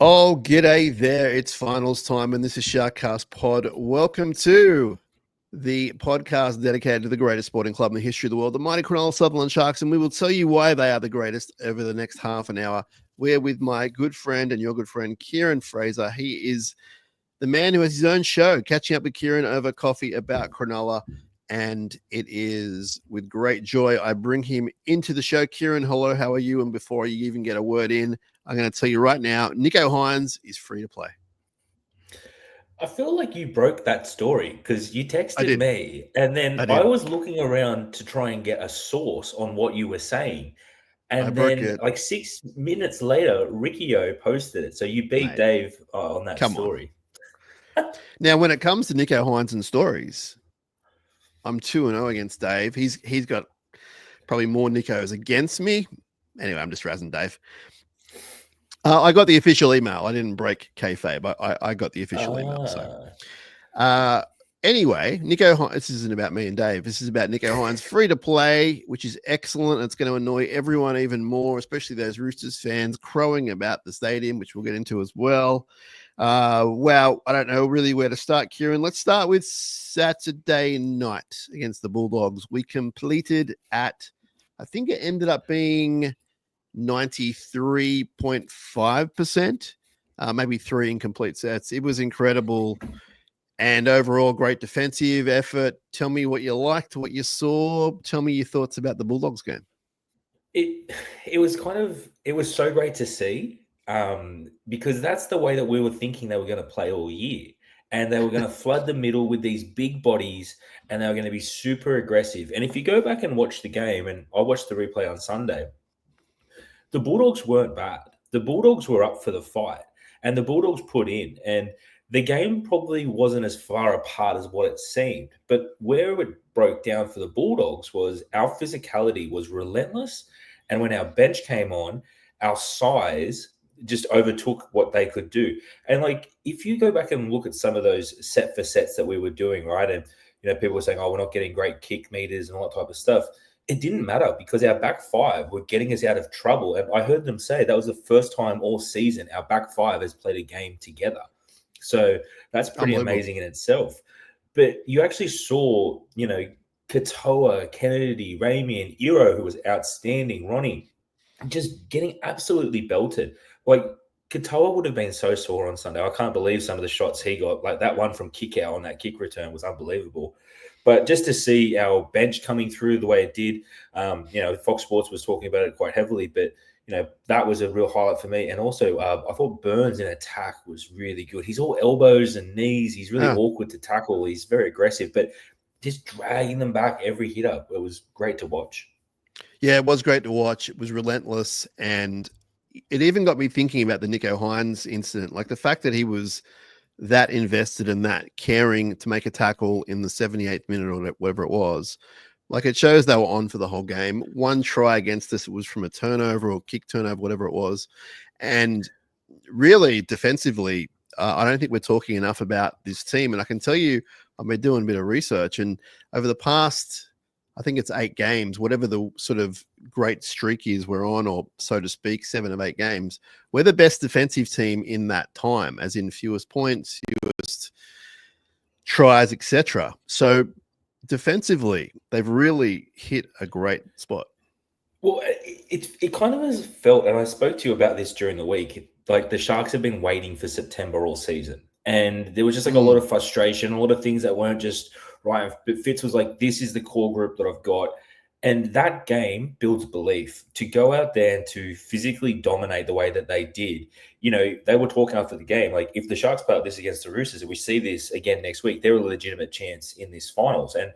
Oh, g'day there. It's finals time, and this is SharkCast Pod. Welcome to the podcast dedicated to the greatest sporting club in the history of the world, the mighty Cronulla Sharks, and we will tell you why they are the greatest over the next half an hour. We're with my good friend and your good friend, Kieran Fraser. He is the man who has his own show, catching up with Kieran over coffee about Cronulla, and it is with great joy I bring him into the show. Kieran, hello, how are you? And before you even get a word in, I'm going to tell you right now, Nicho Hynes is free to play. I feel like you broke that story because you I texted did. me and then I I did. was looking around to try and get a source on what you were saying. I And broke then it, like 6 minutes later, Riccio posted it. So you beat mate. Dave on that Come on. story. Now, when it comes to Nicho Hynes and stories, I'm 2-0 against Dave. He's got probably more Nichos against me. Anyway, I'm just razzing Dave. I got the official email. I didn't break kayfabe. I got the official email. So, anyway, Nicho Hynes, this isn't about me and Dave. This is about Nicho Hynes free to play, which is excellent. It's going to annoy everyone even more, especially those Roosters fans crowing about the stadium, which we'll get into as well. Wow, I don't know really where to start, Kieran. Let's start with Saturday night against the Bulldogs. We completed at, I think it ended up being 93.5%, maybe 3 incomplete sets. It was incredible. And overall, great defensive effort. Tell me what you liked, what you saw. Tell me your thoughts about the Bulldogs game. It was so great to see because that's the way that we were thinking they were going to play all year. And they were going to flood the middle with these big bodies and they were going to be super aggressive. And if you go back and watch the game, and I watched the replay on Sunday, the Bulldogs weren't bad. The Bulldogs were up for the fight, and the Bulldogs put in. And the game probably wasn't as far apart as what it seemed. But where it broke down for the Bulldogs was our physicality was relentless. And when our bench came on, our size just overtook what they could do. And like, if you go back and look at some of those set for sets that we were doing, right? And, people were saying, oh, we're not getting great kick meters and all that type of stuff. It didn't matter because our back five were getting us out of trouble. And I heard them say that was the first time all season our back five has played a game together. So that's pretty amazing in itself. But you actually saw, Katoa, Kennedy, Ramey, and Iro, who was outstanding, Ronnie, just getting absolutely belted. Like, Katoa would have been so sore on Sunday. I can't believe some of the shots he got. Like that one from kick out on that kick return was unbelievable. But just to see our bench coming through the way it did, Fox Sports was talking about it quite heavily, but that was a real highlight for me. And also, I thought Burns in attack was really good. He's all elbows and knees. He's really awkward to tackle. He's very aggressive, but just dragging them back every hit up. It was great to watch. Yeah, it was great to watch. It was relentless. And it even got me thinking about the Nicho Hynes incident. Like the fact that he was that invested in that, caring to make a tackle in the 78th minute or whatever it was. Like it shows they were on for the whole game. One try against us, it was from a turnover or kick turnover, whatever it was. And really defensively, I don't think we're talking enough about this team. And I can tell you, I've been doing a bit of research, and over the past, I think it's 8 games, whatever the sort of great streak is we're on, or so to speak, 7 of 8 games, we're the best defensive team in that time, as in fewest points, fewest tries, etc. So defensively, they've really hit a great spot. Well, it kind of has felt, and I spoke to you about this during the week, like the Sharks have been waiting for September all season. And there was just like a lot of frustration, a lot of things that weren't just right. But Fitz was like, this is the core group that I've got. And that game builds belief to go out there and to physically dominate the way that they did. They were talking after the game, like if the Sharks play like this against the Roosters and we see this again next week, they're a legitimate chance in this finals. And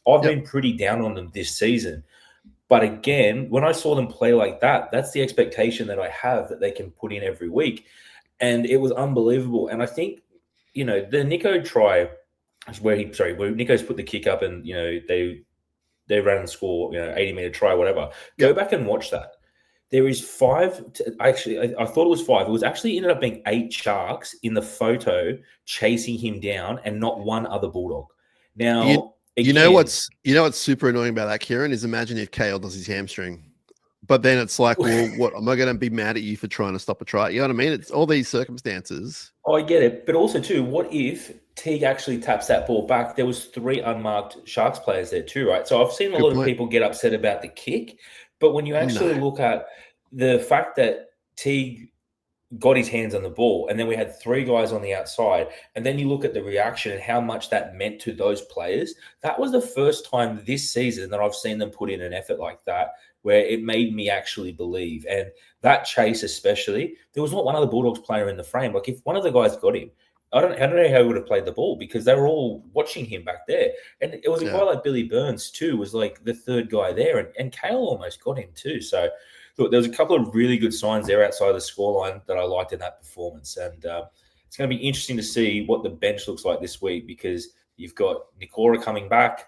I've been pretty down on them this season. But again, when I saw them play like that, that's the expectation that I have that they can put in every week. And it was unbelievable. And I think, the Nicho try where Nicho's put the kick up and, they ran and score, 80-meter try, whatever. Go back and watch that. There is 5. I thought it was 5. It was actually ended up being 8 Sharks in the photo chasing him down and not one other Bulldog. Now, you know what's super annoying about that, Kieran, is imagine if Kale does his hamstring. But then it's like, well, what am I going to be mad at you for trying to stop a try? You know what I mean? It's all these circumstances. Oh, I get it. But also, too, what if Teague actually taps that ball back? There was 3 unmarked Sharks players there too, right? So I've seen a Good lot of point. people get upset about the kick. But when you actually No. look at the fact that Teague got his hands on the ball, and then we had 3 guys on the outside, and then you look at the reaction and how much that meant to those players, that was the first time this season that I've seen them put in an effort like that, where it made me actually believe. And that chase especially, there was not one other Bulldogs player in the frame. Like, if one of the guys got him, I don't know how he would have played the ball, because they were all watching him back there. And it was a guy like Billy Burns too, was like the 3rd guy there, and Kale almost got him too. So look, there was a couple of really good signs there outside the scoreline that I liked in that performance. And it's going to be interesting to see what the bench looks like this week, because you've got Nikora coming back,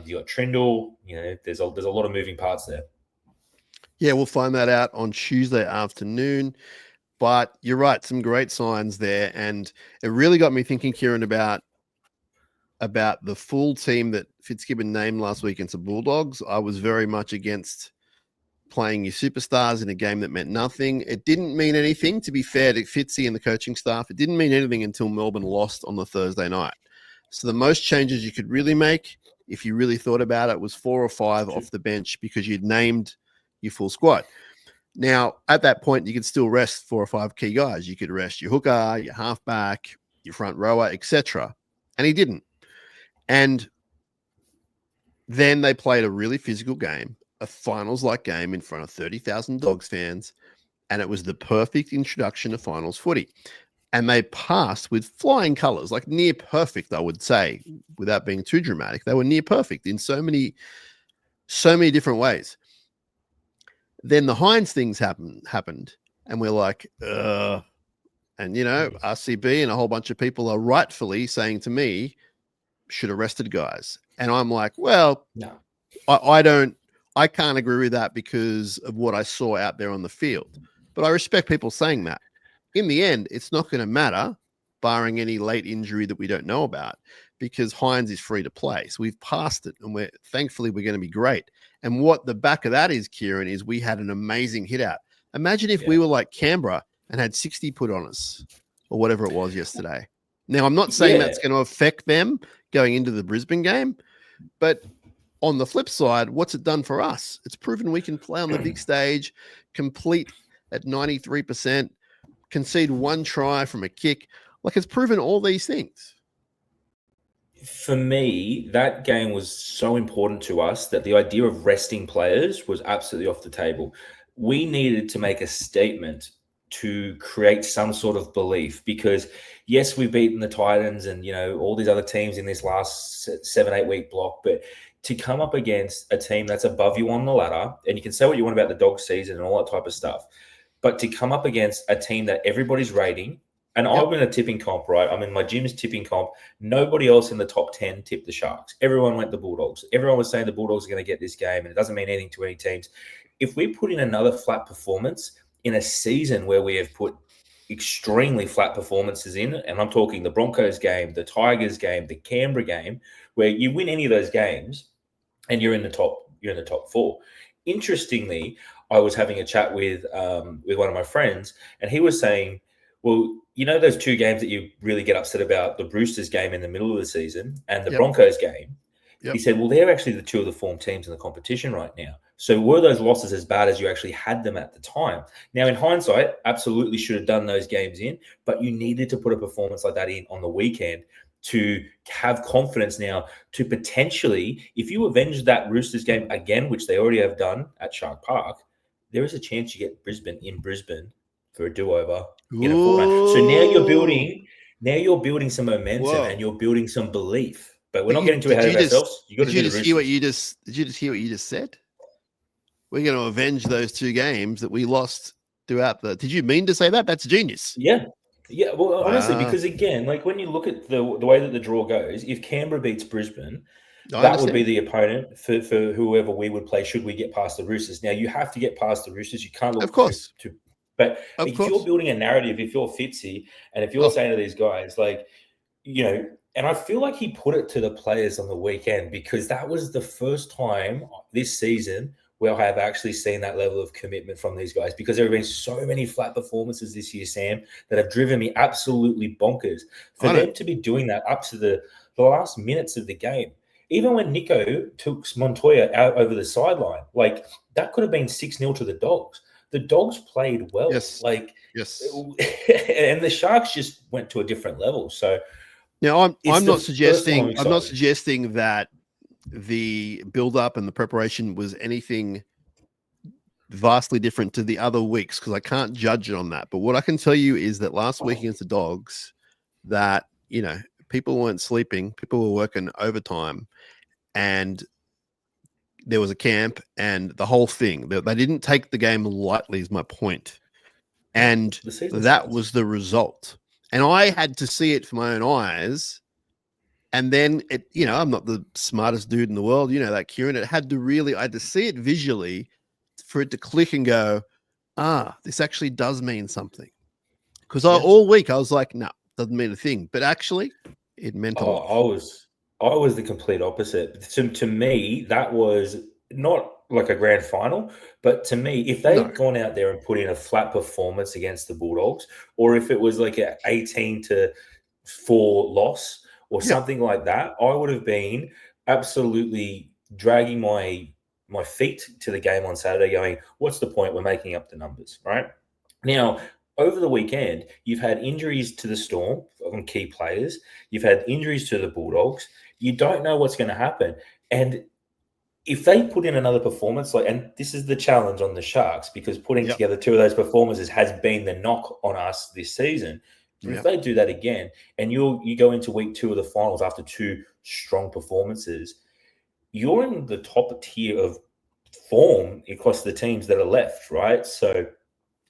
you got Trindle. You know, there's a lot of moving parts there. Yeah, we'll find that out on Tuesday afternoon. But you're right, some great signs there, and it really got me thinking, Kieran, about the full team that Fitzgibbon named last week against the Bulldogs. I was very much against playing your superstars in a game that meant nothing. It didn't mean anything, to be fair to Fitzy and the coaching staff. It didn't mean anything until Melbourne lost on the Thursday night. So the most changes you could really make, if you really thought about it, was 4 or 5 off the bench, because you'd named your full squad. Now, at that point, you could still rest 4 or 5 key guys. You could rest your hooker, your halfback, your front rower, etc. And he didn't. And then they played a really physical game, a finals-like game in front of 30,000 Dogs fans, and it was the perfect introduction to finals footy. And they passed with flying colours, like near perfect, I would say, without being too dramatic. They were near perfect in so many different ways. Then the Hines things happened, and we're like, and RCB and a whole bunch of people are rightfully saying to me, should have rested guys. And I'm like, well, no, I can't agree with that because of what I saw out there on the field. But I respect people saying that. In the end, it's not going to matter, barring any late injury that we don't know about, because Hines is free to play. So we've passed it, and thankfully we're going to be great. And what the back of that is, Kieran, is we had an amazing hit out. Imagine if we were like Canberra and had 60 put on us, or whatever it was yesterday. Now, I'm not saying that's going to affect them going into the Brisbane game, but on the flip side, what's it done for us? It's proven we can play on the big stage, complete at 93%, concede 1 try from a kick. Like, it's proven all these things. For me, that game was so important to us that the idea of resting players was absolutely off the table. We needed to make a statement to create some sort of belief, because yes, we've beaten the Titans and, you know, all these other teams in this last 7-8 week block, but to come up against a team that's above you on the ladder, and you can say what you want about the dog season and all that type of stuff, but to come up against a team that everybody's rating. And I'm in a tipping comp, right? I'm in my gym's tipping comp. Nobody else in the top 10 tipped the Sharks. Everyone went the Bulldogs. Everyone was saying the Bulldogs are going to get this game, and it doesn't mean anything to any teams. If we put in another flat performance in a season where we have put extremely flat performances in, and I'm talking the Broncos game, the Tigers game, the Canberra game, where you win any of those games and you're in the top 4. Interestingly, I was having a chat with one of my friends, and he was saying, well, you know those 2 games that you really get upset about, the Roosters game in the middle of the season and the Broncos game? He said, well, they're actually the 2 of the form teams in the competition right now. So were those losses as bad as you actually had them at the time? Now, in hindsight, absolutely should have done those games in, but you needed to put a performance like that in on the weekend to have confidence now to potentially, if you avenge that Roosters game again, which they already have done at Shark Park, there is a chance you get Brisbane in Brisbane for a do-over in a fortnight. So now you're building some momentum and you're building some belief. But we're not getting too ahead of ourselves. You got to do the Roosters. Did you just hear what you just said? We're going to avenge those 2 games that we lost throughout the. Did you mean to say that? That's genius. Yeah. Yeah. Well, honestly, because again, like when you look at the way that the draw goes, if Canberra beats Brisbane, that would be the opponent for whoever we would play should we get past the Roosters. Now, you have to get past the Roosters. You can't look of course. But if you're building a narrative, if you're Fitzy, and if you're saying to these guys, like, you know, and I feel like he put it to the players on the weekend, because that was the first time this season where I have actually seen that level of commitment from these guys, because there have been so many flat performances this year, Sam, that have driven me absolutely bonkers. For them to be doing that up to the last minutes of the game, even when Nico took Montoya out over the sideline, like that could have been 6-0 to the Dogs. The Dogs played well. Yes. Yes. And the Sharks just went to a different level. So now I'm not suggesting that the build up and the preparation was anything vastly different to the other weeks, because I can't judge it on that. But what I can tell you is that last week against the Dogs, that, you know, people weren't sleeping, people were working overtime, and there was a camp and the whole thing. They didn't take the game lightly, is my point. And that was the result. And I had to see it for my own eyes. And then it, you know, I'm not the smartest dude in the world, you know, that Kieran. I had to see it visually for it to click and go, this actually does mean something. Because all week I was like, no, doesn't mean a thing. But actually, it meant a lot. I was the complete opposite. To me, that was not like a grand final, but to me, if they'd gone out there and put in a flat performance against the Bulldogs, or if it was like an 18-4 loss or something like that, I would have been absolutely dragging my feet to the game on Saturday going, what's the point? We're making up the numbers, right? Now, over the weekend, you've had injuries to the Storm on key players. You've had injuries to the Bulldogs. You don't know what's going to happen. And if they put in another performance, and this is the challenge on the Sharks, because putting together two of those performances has been the knock on us this season. But if they do that again, and you go into week 2 of the finals after 2 strong performances, you're in the top tier of form across the teams that are left, right? So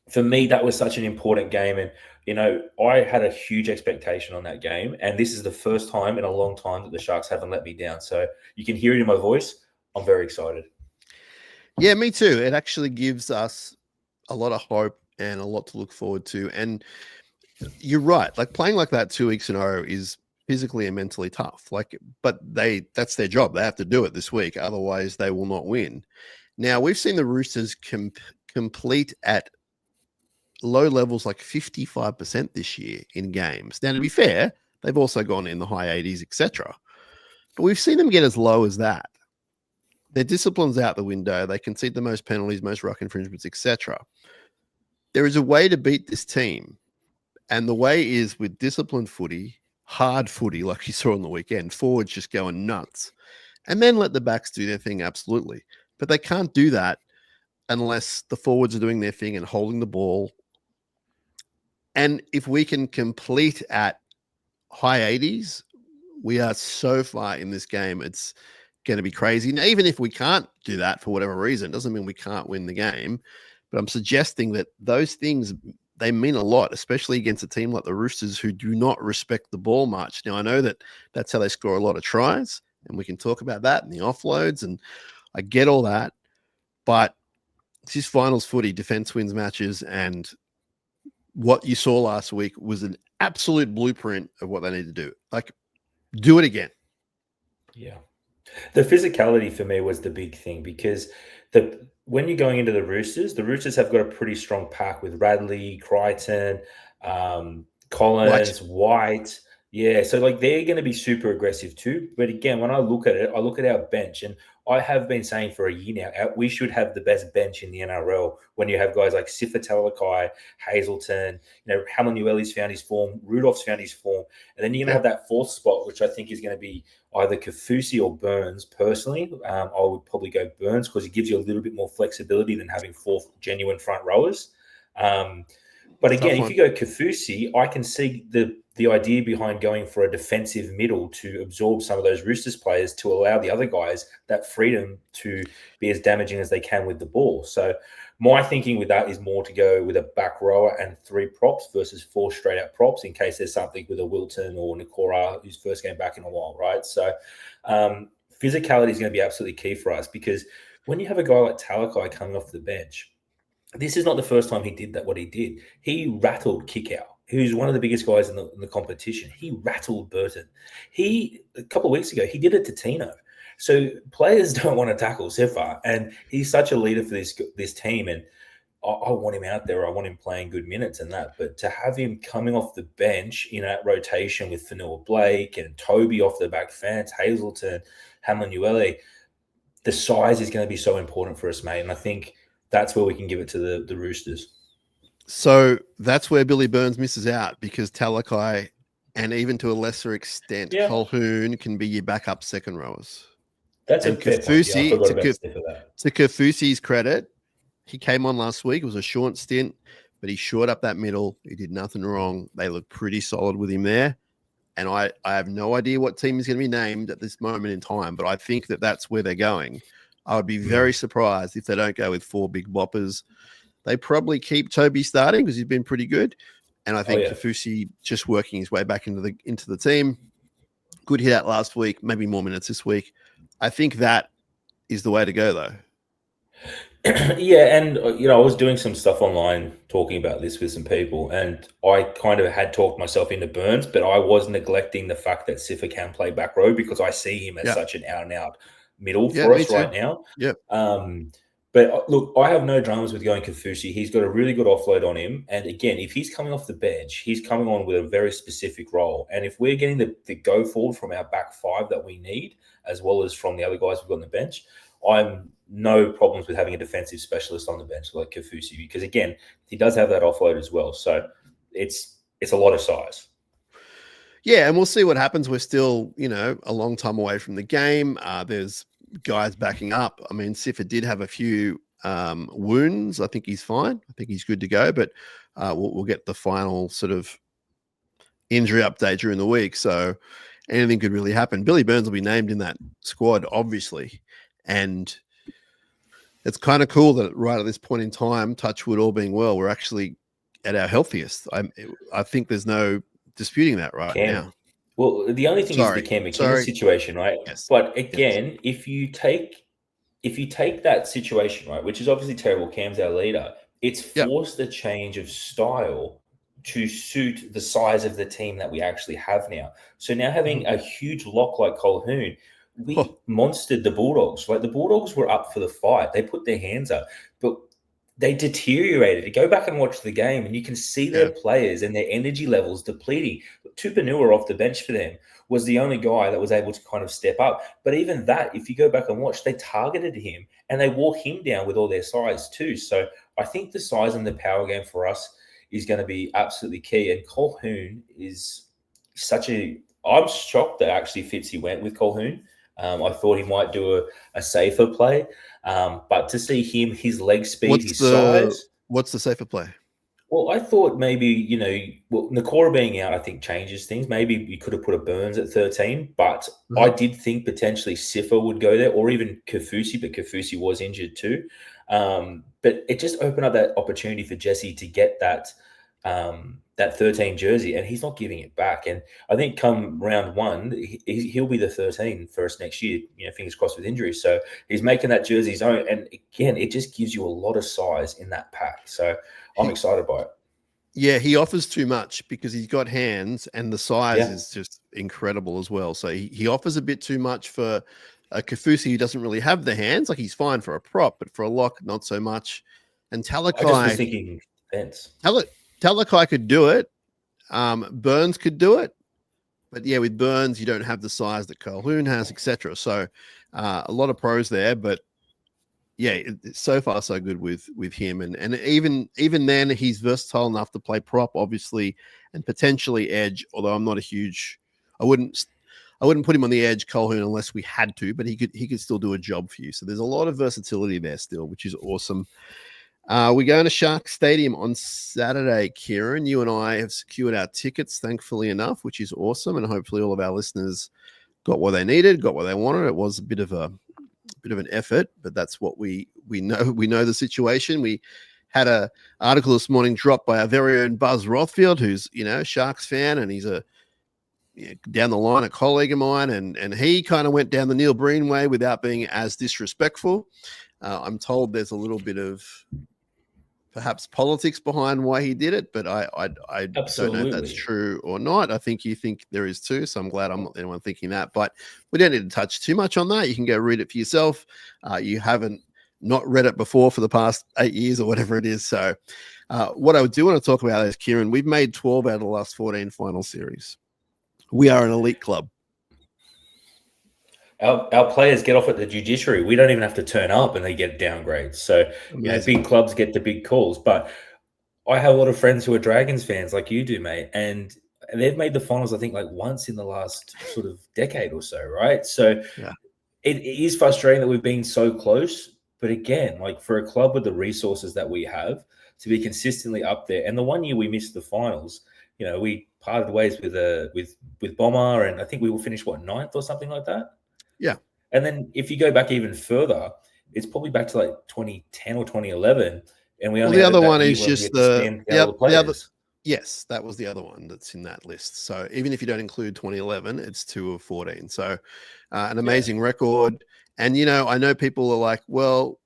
for me, that was such an important game. And, you know, I had a huge expectation on that game. And this is the first time in a long time that the Sharks haven't let me down. So you can hear it in my voice. I'm very excited. Yeah, me too. It actually gives us a lot of hope and a lot to look forward to. And you're right. Like, playing like that 2 weeks in a row is physically and mentally tough. But that's their job. They have to do it this week. Otherwise, they will not win. Now, we've seen the Roosters complete at low levels like 55% this year in games. Now, to be fair, they've also gone in the high 80s, etc. But we've seen them get as low as that. Their discipline's out the window. They concede the most penalties, most ruck infringements, etc. There is a way to beat this team. And the way is with disciplined footy, hard footy, like you saw on the weekend, forwards just going nuts. And then let the backs do their thing, absolutely. But they can't do that unless the forwards are doing their thing and holding the ball. And if we can complete at high 80s, we are so far in this game, it's going to be crazy. Now, even if we can't do that for whatever reason, it doesn't mean we can't win the game. But I'm suggesting that those things, they mean a lot, especially against a team like the Roosters, who do not respect the ball much. Now, I know that that's how they score a lot of tries, and we can talk about that and the offloads, and I get all that. But this is finals footy, defense wins matches, and what you saw last week was an absolute blueprint of what they need to do. Like, do it again. Yeah. The physicality for me was the big thing, because when you're going into the Roosters have got a pretty strong pack with Radley, Crichton, Collins, White. Yeah, so like they're going to be super aggressive too. But again, when I look at it, I look at our bench, and I have been saying for a year now, we should have the best bench in the NRL when you have guys like Sifa Talakai, Hazelton, you know, Hamanueli's found his form, Rudolph's found his form, and then you're going to have that fourth spot, which I think is going to be either Kaufusi or Burns. Personally, I would probably go Burns because it gives you a little bit more flexibility than having 4 genuine front rowers. But again, if you go Kaufusi, I can see the idea behind going for a defensive middle to absorb some of those Roosters players, to allow the other guys that freedom to be as damaging as they can with the ball. So my thinking with that is more to go with a back rower and 3 props versus 4 straight out props, in case there's something with a Wilton or Nikora who's first game back in a while, right? So physicality is going to be absolutely key for us, because when you have a guy like Talakai coming off the bench, this is not the first time he did that. What he did, he rattled Kickout, who's one of the biggest guys in the competition. He rattled Burton. A couple of weeks ago, he did it to Tino. So players don't want to tackle Sifa, and he's such a leader for this team. And I want him out there. I want him playing good minutes and that. But to have him coming off the bench in that rotation with Fanua Blake and Toby off the back fence, Hazelton, Hamlin-Uele, the size is going to be so important for us, mate. And I think that's where we can give it to the Roosters. So that's where Billy Burns misses out, because Talakai and even to a lesser extent, Colquhoun can be your backup second rowers. That's and a fair point. Yeah, I forgot about that. To Kaufusi's credit, he came on last week. It was a short stint, but he shored up that middle. He did nothing wrong. They look pretty solid with him there. And I have no idea what team is going to be named at this moment in time, but I think that that's where they're going. I would be very surprised if they don't go with 4 big boppers. They probably keep Toby starting because he's been pretty good. And I think Kaufusi just working his way back into the team. Good hit out last week, maybe more minutes this week. I think that is the way to go, though. Yeah, and I was doing some stuff online talking about this with some people, and I kind of had talked myself into Burns, but I was neglecting the fact that Sifa can play back row because I see him as such an out-and-out middle for us right now. Yeah. But look, I have no dramas with going Kaufusi. He's got a really good offload on him. And again, if he's coming off the bench, he's coming on with a very specific role. And if we're getting the go forward from our back 5 that we need, as well as from the other guys we've got on the bench, I'm no problems with having a defensive specialist on the bench like Kaufusi, because again, he does have that offload as well. So it's a lot of size. Yeah, and we'll see what happens. We're still, a long time away from the game. There's guys backing up. I mean, Sifa did have a few wounds. I think he's fine. I think he's good to go, but we'll get the final sort of injury update during the week. So anything could really happen. Billy Burns will be named in that squad, obviously. And it's kind of cool that right at this point in time, touch wood, all being well, we're actually at our healthiest. I think there's no disputing that now. Well, the only thing is the Cam McKinnon situation, right? Yes. But again, if you take that situation, right, which is obviously terrible, Cam's our leader, it's forced a change of style to suit the size of the team that we actually have now. So now having a huge lock like Colquhoun, we monstered the Bulldogs. Like the Bulldogs were up for the fight. They put their hands up, but they deteriorated. You go back and watch the game and you can see their players and their energy levels depleting. Tupanua off the bench for them was the only guy that was able to kind of step up. But even that, if you go back and watch, they targeted him and they wore him down with all their size too. So I think the size and the power game for us is going to be absolutely key. And Colquhoun is I'm shocked that actually Fitzy went with Colquhoun. I thought he might do a safer play. But to see him, his leg speed, his size. What's the safer play? Well, I thought maybe, Nakora being out, I think changes things. Maybe we could have put a Burns at 13, but I did think potentially Sifa would go there, or even Kaufusi, but Kaufusi was injured too. But it just opened up that opportunity for Jesse to get that 13 jersey, and he's not giving it back. And I think come round 1, he'll be the 13 for us next year, fingers crossed with injuries. So he's making that jersey his own. And again, it just gives you a lot of size in that pack. So I'm excited by it. Yeah, he offers too much because he's got hands and the size is just incredible as well. So he offers a bit too much for a Kaufusi who doesn't really have the hands. Like he's fine for a prop, but for a lock, not so much. And Talakai, I just was thinking defense. Talakai could do it. Burns could do it. But yeah, with Burns, you don't have the size that Colquhoun has, etc. So a lot of pros there. But yeah, so far so good with him. And even then, he's versatile enough to play prop, obviously, and potentially edge. Although I'm not a huge, I wouldn't put him on the edge, Colquhoun, unless we had to. But he could still do a job for you. So there's a lot of versatility there still, which is awesome. We're going to Shark Stadium on Saturday, Kieran. You and I have secured our tickets, thankfully enough, which is awesome. And hopefully all of our listeners got what they needed, got what they wanted. It was a bit of an effort, but that's what we know. We know the situation. We had an article this morning dropped by our very own Buzz Rothfield, who's, Sharks fan, and he's down the line a colleague of mine, and he kind of went down the Neil Breen way without being as disrespectful. I'm told there's a little bit of perhaps politics behind why he did it, but I don't know if that's Absolutely. true or not. I think you think there is too, so I'm glad I'm not the only one thinking that. But we don't need to touch too much on that. You can go read it for yourself. You haven't not read it before for the past 8 years or whatever it is. So what I do want to talk about is, Kieran, we've made 12 out of the last 14 final series. We are an elite club. Our players get off at the judiciary. We don't even have to turn up and they get downgrades. So, big clubs get the big calls. But I have a lot of friends who are Dragons fans like you do, mate. And they've made the finals, I think, like once in the last sort of decade or so, right? So it is frustrating that we've been so close. But again, like for a club with the resources that we have to be consistently up there. And the one year we missed the finals, we parted ways with Bomber, and I think we will finish, ninth or something like that? Yeah. And then if you go back even further, it's probably back to like 2010 or 2011. And we only the other one is just the other. Yes, that was the other one that's in that list. So even if you don't include 2011, it's 2 of 14. So an amazing record. And, I know people are like, well,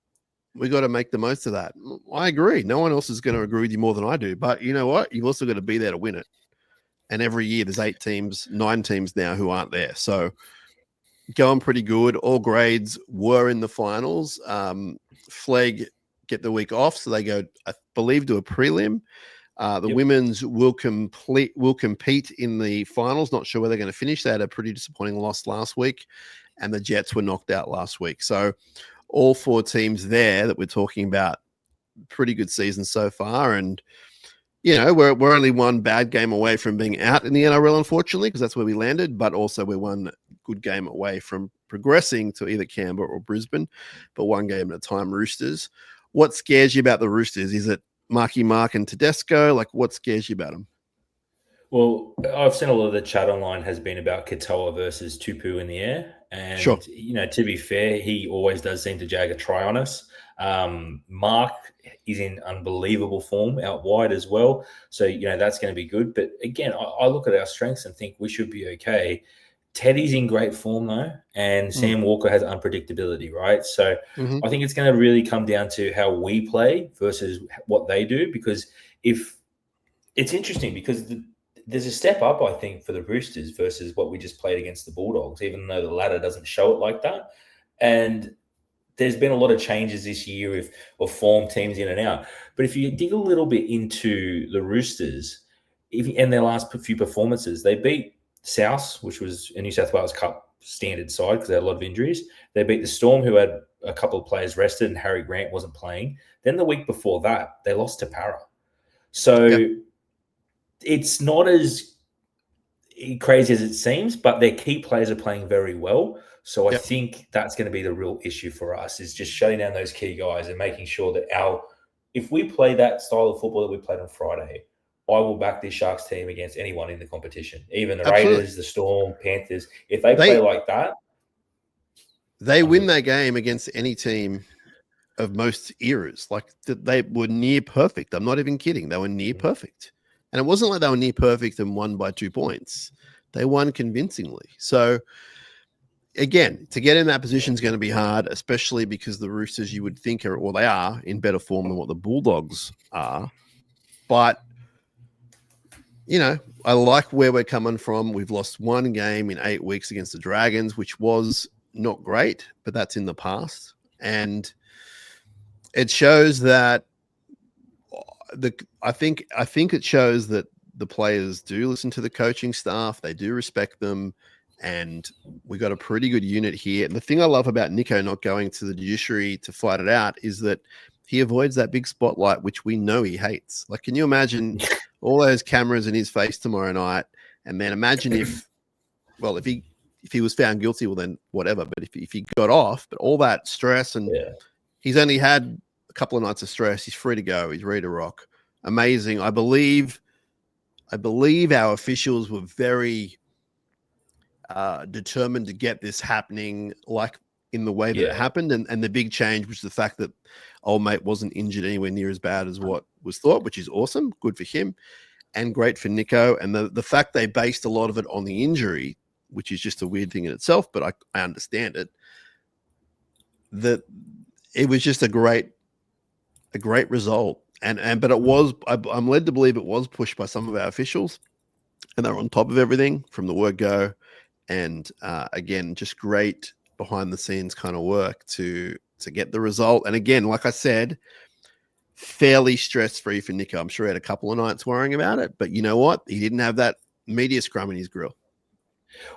we got to make the most of that. I agree. No one else is going to agree with you more than I do. But you know what? You've also got to be there to win it. And every year there's 8 teams, 9 teams now who aren't there. So going pretty good. All grades were in the finals. Flegg get the week off, so they go, I believe, to a prelim. The women's will compete in the finals. Not sure where they're going to finish. They had a pretty disappointing loss last week, and the Jets were knocked out last week. So all 4 teams there that we're talking about, pretty good season so far. And we're only one bad game away from being out in the NRL, unfortunately, because that's where we landed. But also we're one good game away from progressing to either Canberra or Brisbane, but one game at a time. Roosters. What scares you about the Roosters? Is it Marky Mark and Tedesco? Like, what scares you about them? Well, I've seen a lot of the chat online has been about Katoa versus Tupu in the air. And, sure. To be fair, he always does seem to jag a try on us. Mark is in unbelievable form out wide as well. So, that's going to be good. But again, I look at our strengths and think we should be okay. Teddy's in great form, though, and Sam Walker has unpredictability, right? So I think it's going to really come down to how we play versus what they do, because if it's interesting because there's a step up, I think, for the Roosters versus what we just played against the Bulldogs, even though the ladder doesn't show it like that. And there's been a lot of changes this year of form teams in and out. But if you dig a little bit into the Roosters, in their last few performances, they beat South, which was a New South Wales Cup standard side because they had a lot of injuries. They beat the Storm, who had a couple of players rested, and Harry Grant wasn't playing. Then the week before that, they lost to Para. So it's not as crazy as it seems, but their key players are playing very well. So I think that's going to be the real issue for us, is just shutting down those key guys and making sure that if we play that style of football that we played on Friday, I will back this Sharks team against anyone in the competition, even the Raiders, the Storm, Panthers. If they play like that, they win that game against any team of most eras. Like, they were near perfect. I'm not even kidding. They were near perfect. And it wasn't like they were near perfect and won by 2 points. They won convincingly. So again, to get in that position is going to be hard, especially because the Roosters, you would think they are in better form than what the Bulldogs are. But I like where we're coming from. We've lost 1 game in 8 weeks against the Dragons, which was not great, but that's in the past. And it shows that I think it shows that the players do listen to the coaching staff. They do respect them. And we got a pretty good unit here. And the thing I love about Nico not going to the judiciary to fight it out is that he avoids that big spotlight, which we know he hates. Like, can you imagine all those cameras in his face tomorrow night? And then imagine if he was found guilty, well, then whatever. But if he got off, but all that stress, and he's only had a couple of nights of stress, he's free to go. He's ready to rock. Amazing. I believe our officials were very determined to get this happening like in the way that it happened. And the big change was the fact that old mate wasn't injured anywhere near as bad as what was thought, which is awesome. Good for him and great for Nico. And the fact they based a lot of it on the injury, which is just a weird thing in itself, but I understand it, that it was just a great result. But it was, I'm led to believe it was pushed by some of our officials, and they were on top of everything from the word go. And again, just great behind the scenes kind of work to get the result. And again, like I said, fairly stress free for Nico. I'm sure he had a couple of nights worrying about it, but you know what? He didn't have that media scrum in his grill.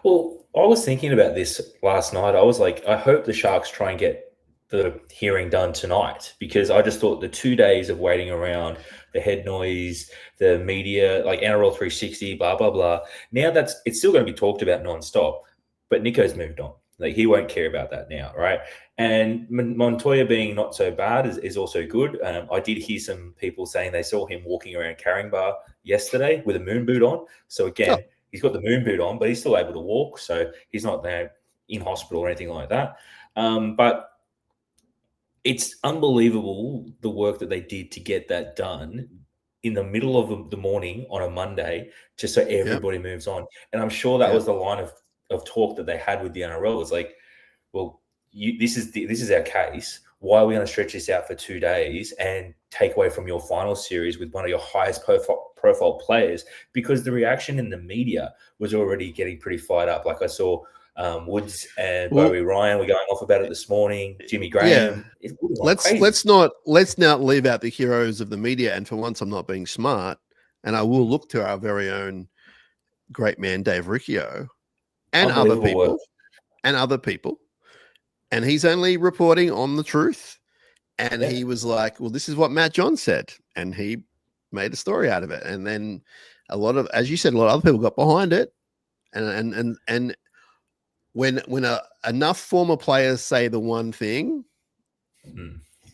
Well, I was thinking about this last night. I was like, I hope the Sharks try and get the hearing done tonight, because I just thought the 2 days of waiting around, the head noise, the media, like NRL 360, blah, blah, blah. Now it's still going to be talked about nonstop, but Nico's moved on. Like, he won't care about that now, right? And Montoya being not so bad is also good. I did hear some people saying they saw him walking around Caringbah yesterday with a moon boot on. So again, he's got the moon boot on, but he's still able to walk. So he's not there in hospital or anything like that. But it's unbelievable the work that they did to get that done in the middle of the morning on a Monday, just so everybody moves on. And I'm sure that was the line of talk that they had with the NRL. It's like, well, this is our case. Why are we going to stretch this out for 2 days and take away from your final series with one of your highest profile players? Because the reaction in the media was already getting pretty fired up. Like, I saw Woods and Bowie Ryan were going off about it this morning. Jimmy Graham. Yeah. Let's not leave out the heroes of the media. And for once, I'm not being smart, and I will look to our very own great man Dave Riccio and other people. And he's only reporting on the truth. And he was like, well, this is what Matt John said. And he made a story out of it. And then a lot of, as you said, a lot of other people got behind it. And when enough former players say the one thing,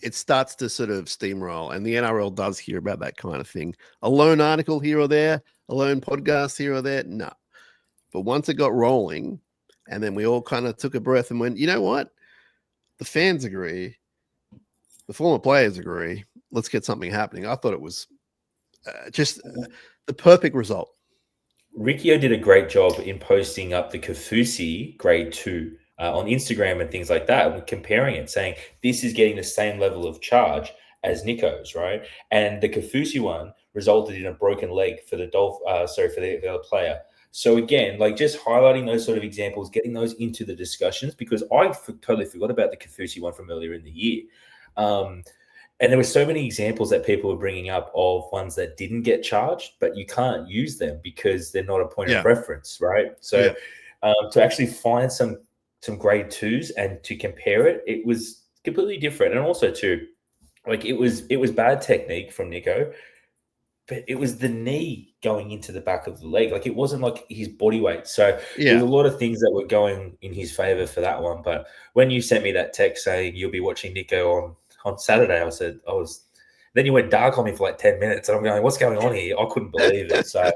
it starts to sort of steamroll. And the NRL does hear about that kind of thing. A lone article here or there, a lone podcast here or there, no. But once it got rolling, and then we all kind of took a breath and went, you know what? The fans agree. The former players agree. Let's get something happening. I thought it was just the perfect result. Riccio did a great job in posting up the Kafusi grade 2 on Instagram and things like that, and comparing it, saying this is getting the same level of charge as Nico's, right? And the Kafusi one resulted in a broken leg for the the other player. So again, like, just highlighting those sort of examples, getting those into the discussions, because I totally forgot about the Kafusi one from earlier in the year. And there were so many examples that people were bringing up of ones that didn't get charged, but you can't use them because they're not a point of reference, right? So to actually find some grade 2s and to compare it, it was completely different. And also too, like, it was bad technique from Nico, but it was the knee going into the back of the leg. Like, it wasn't like his body weight. So there's a lot of things that were going in his favor for that one. But when you sent me that text saying you'll be watching Nico on Saturday, then you went dark on me for like 10 minutes, and I'm going, what's going on here? I couldn't believe it. So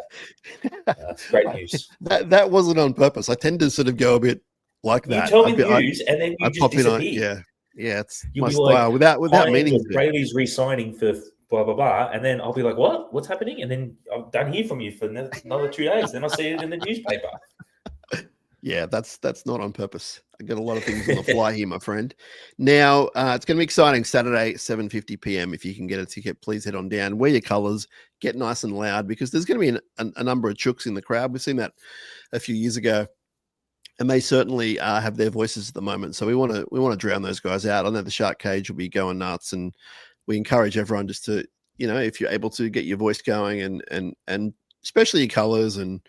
it's great news. That wasn't on purpose. I tend to sort of go a bit like that. You tell me news, and then you just disappear. It's You'll my be style like, without meaning to. Brady's re-signing for blah, blah, blah. And then I'll be like, what? What's happening? And then I don't hear from you for another 2 days. Then I'll see it in the newspaper. Yeah, that's not on purpose. I got a lot of things on the fly here, my friend. Now, it's going to be exciting. Saturday, 7:50 p.m. If you can get a ticket, please head on down. Wear your colours. Get nice and loud, because there's going to be a number of chooks in the crowd. We've seen that a few years ago, and they certainly have their voices at the moment. So we want to drown those guys out. I know the Shark Cage will be going nuts, and we encourage everyone just to, if you're able to, get your voice going and especially your colours, and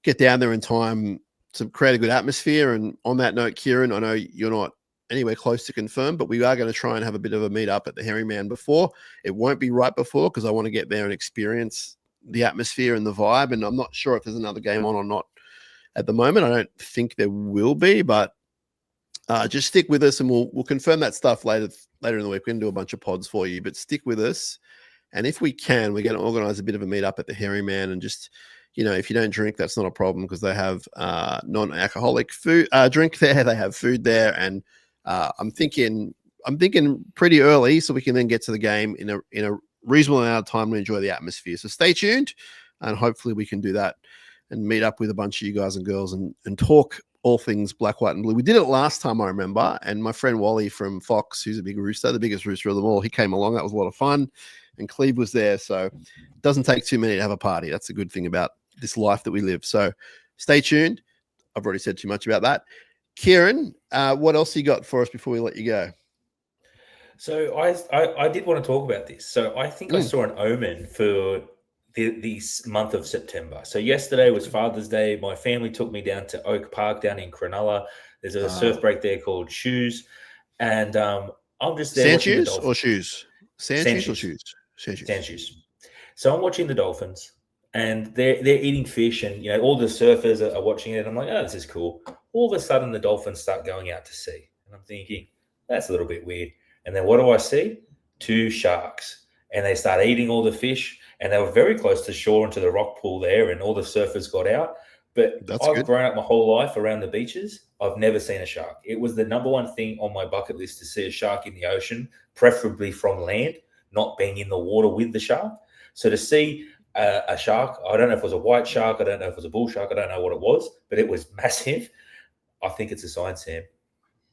get down there in time to create a good atmosphere. And on that note, Kieran, I know you're not anywhere close to confirm, but we are going to try and have a bit of a meet up at the Herring before. It won't be right before, because I want to get there and experience the atmosphere and the vibe. And I'm not sure if there's another game on or not at the moment. I don't think there will be, but just stick with us, and we'll confirm that stuff later in the week. We're going to do a bunch of pods for you, but stick with us. And if we can, we're going to organize a bit of a meet up at the Herring, and just, if you don't drink, that's not a problem, because they have non-alcoholic food drink there. They have food there, and I'm thinking pretty early, so we can then get to the game in a reasonable amount of time to enjoy the atmosphere. So stay tuned, and hopefully we can do that and meet up with a bunch of you guys and girls and talk all things black, white, and blue. We did it last time, I remember, and my friend Wally from Fox, who's a big rooster, the biggest rooster of them all, he came along. That was a lot of fun, and Cleve was there. So it doesn't take too many to have a party. That's a good thing about this life that we live. So stay tuned. I've already said too much about that. Kieran, what else you got for us before we let you go? So I did want to talk about this. So I think I saw an omen for this month of September. So yesterday was Father's Day. My family took me down to Oak Park down in Cronulla. There's a surf break there called Shoes. And I'm just there watching the Sand shoes dolphins. or shoes? Sand shoes or shoes? Sand shoes. So I'm watching the dolphins and they're eating fish and, all the surfers are watching it. I'm like, oh, this is cool. All of a sudden the dolphins start going out to sea. And I'm thinking, that's a little bit weird. And then what do I see? 2 sharks. And they start eating all the fish. And they were very close to shore into the rock pool there. And all the surfers got out. But I've grown up my whole life around the beaches. I've never seen a shark. It was the number one thing on my bucket list to see a shark in the ocean, preferably from land, not being in the water with the shark. So to see a shark, I don't know if it was a white shark. I don't know if it was a bull shark. I don't know what it was. But it was massive. I think it's a sign, Sam.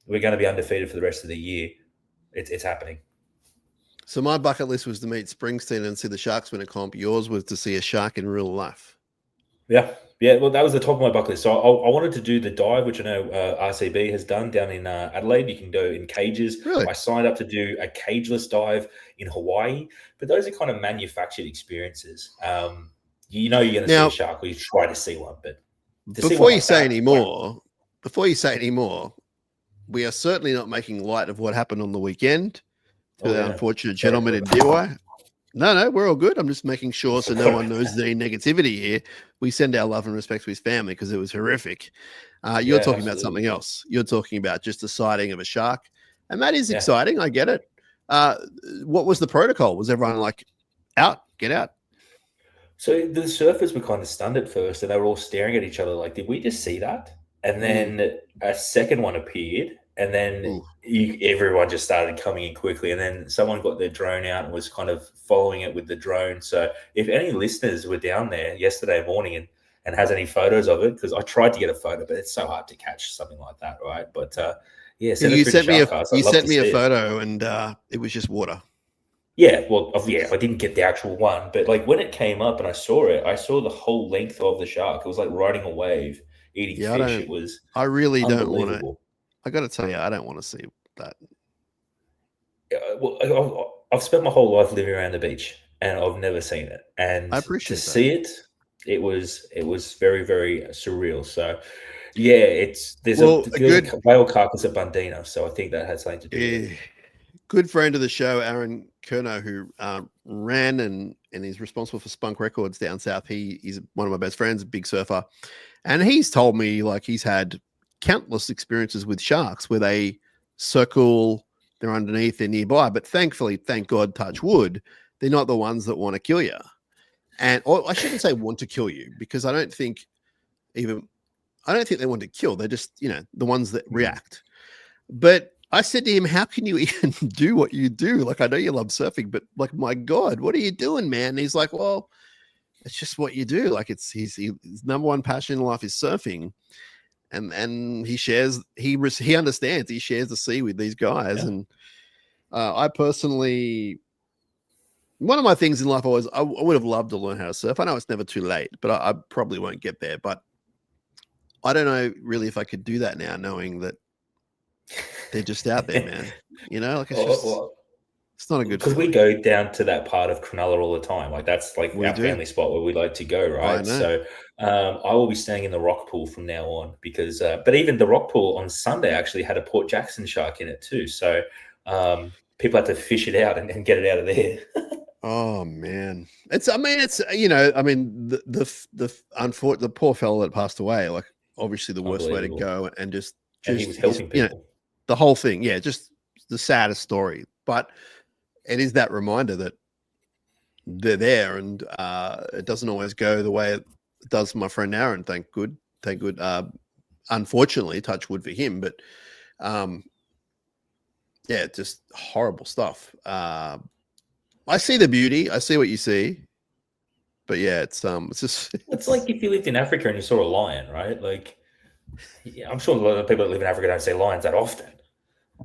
We're going to be undefeated for the rest of the year. It's happening. So my bucket list was to meet Springsteen and see the Sharks win a comp. Yours was to see a shark in real life. Yeah. Well, that was the top of my bucket list. So I wanted to do the dive, which I know RCB has done down in Adelaide. You can go in cages. Really? I signed up to do a cageless dive in Hawaii. But those are kind of manufactured experiences. You're going to see a shark, or you try to see one. But before you say any more, we are certainly not making light of what happened on the weekend to the unfortunate gentleman in DY. No, we're all good. I'm just making sure so no one knows any negativity here. We send our love and respect to his family because it was horrific. You're talking about something else. You're talking about just the sighting of a shark. And that is exciting. I get it. What was the protocol? Was everyone like, out, get out? So the surfers were kind of stunned at first and they were all staring at each other like, did we just see that? And then a second one appeared, and then everyone just started coming in quickly. And then someone got their drone out and was kind of following it with the drone. So if any listeners were down there yesterday morning and has any photos of it, because I tried to get a photo, but it's so hard to catch something like that, right? But you sent me a photo, and it was just water. Yeah, well, I didn't get the actual one, but like when it came up and I saw it, I saw the whole length of the shark. It was like riding a wave. Eating fish. It was I really don't want to. I got to tell you, I don't want to see that. Well, I've spent my whole life living around the beach, and I've never seen it. And I appreciate to see it, it was very, very surreal. So, yeah, there's a good whale carcass at Bundina, so I think that had something to do with it. Good friend of the show, Aaron Kerno, who ran and is responsible for Spunk Records down south. He's one of my best friends, a big surfer. And he's told me like he's had countless experiences with sharks where they circle, they're underneath, they're nearby. But thankfully, thank God, touch wood, they're not the ones that want to kill you. Or I shouldn't say want to kill you, because I don't think they want to kill. They're just, the ones that react. But I said to him, how can you even do what you do? Like, I know you love surfing, but like, my God, what are you doing, man? And he's like, well, it's just what you do. Like, his number one passion in life is surfing, and he understands. He shares the sea with these guys, and I personally, one of my things in life I would have loved to learn how to surf. I know it's never too late, but I probably won't get there. But I don't know really if I could do that now, knowing that they're just out there, man. Like it's not a good, because we go down to that part of Cronulla all the time. Like that's like our family spot where we like to go, right? So I will be staying in the rock pool from now on, because but even the rock pool on Sunday actually had a Port Jackson shark in it too. So people had to fish it out and get it out of there. Oh man, the poor fellow that passed away, like obviously the worst way to go, and just he was helping people. The whole thing, just the saddest story. But it is that reminder that they're there, and it doesn't always go the way it does for my friend Aaron. Thank good. Unfortunately, touch wood for him, but just horrible stuff. I see the beauty. I see what you see, but it's just it's like if you lived in Africa and you saw a lion, right? Like Yeah, I'm sure a lot of people that live in Africa don't see lions that often.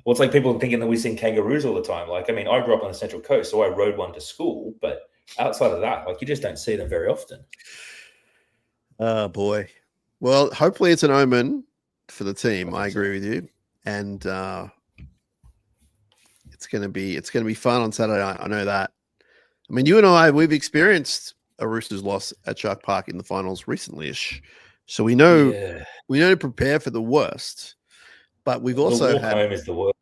Well, it's like people thinking that we've seen kangaroos all the time. Like, I mean, I grew up on the Central Coast, so I rode one to school, but outside of that, like, you just don't see them very often. Oh boy. Well, hopefully it's an omen for the team. I So. agree with you, and it's gonna be fun on Saturday night. I know that. I mean, you and we've experienced a Roosters loss at Shark Park in the finals recently-ish, so we know to prepare for the worst. But we've also the walk home is the worst.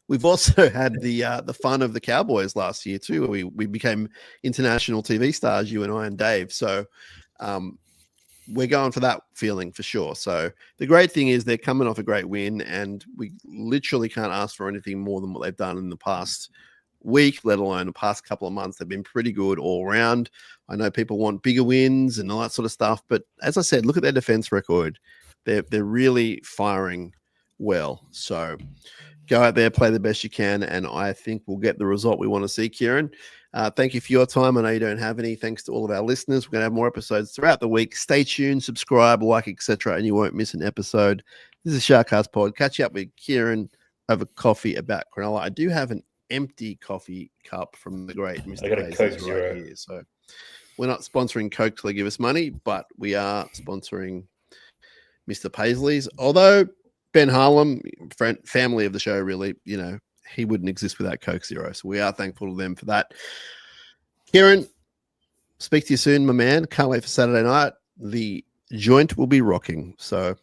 We've also had the fun of the Cowboys last year too. We became international TV stars, you and I and Dave. So we're going for that feeling for sure. So the great thing is they're coming off a great win, and we literally can't ask for anything more than what they've done in the past week, let alone the past couple of months. They've been pretty good all around. I know people want bigger wins and all that sort of stuff, but as I said, look at their defense record. They're really firing well. So go out there, play the best you can, and I think we'll get the result we want to see, Kieran. Thank you for your time. I know you don't have any. Thanks to all of our listeners. We're going to have more episodes throughout the week. Stay tuned, subscribe, like, etc., and you won't miss an episode. This is SharkCast Pod. Catch you up with Kieran over coffee about Cronulla. I do have an empty coffee cup from the great Mr. I got a Coke Paisley's Zero. here. So we're not sponsoring Coke till they give us money, but we are sponsoring Mr. Paisley's. Although Ben Harlem, family of the show, really, he wouldn't exist without Coke Zero. So we are thankful to them for that. Kieran, speak to you soon, my man. Can't wait for Saturday night. The joint will be rocking. So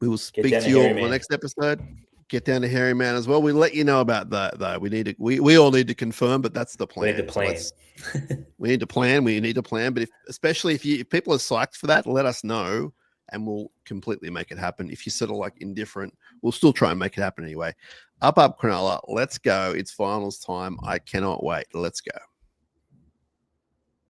we will speak to you all on the next episode. Get down to Hairy Man as well. We'll let you know about that, though. We all need to confirm, but that's the plan. We need to plan. We need to plan. We need to plan. But especially if people are psyched for that, let us know, and we'll completely make it happen. If you're sort of like indifferent, we'll still try and make it happen anyway. Up Cronulla. Let's go. It's finals time. I cannot wait. Let's go.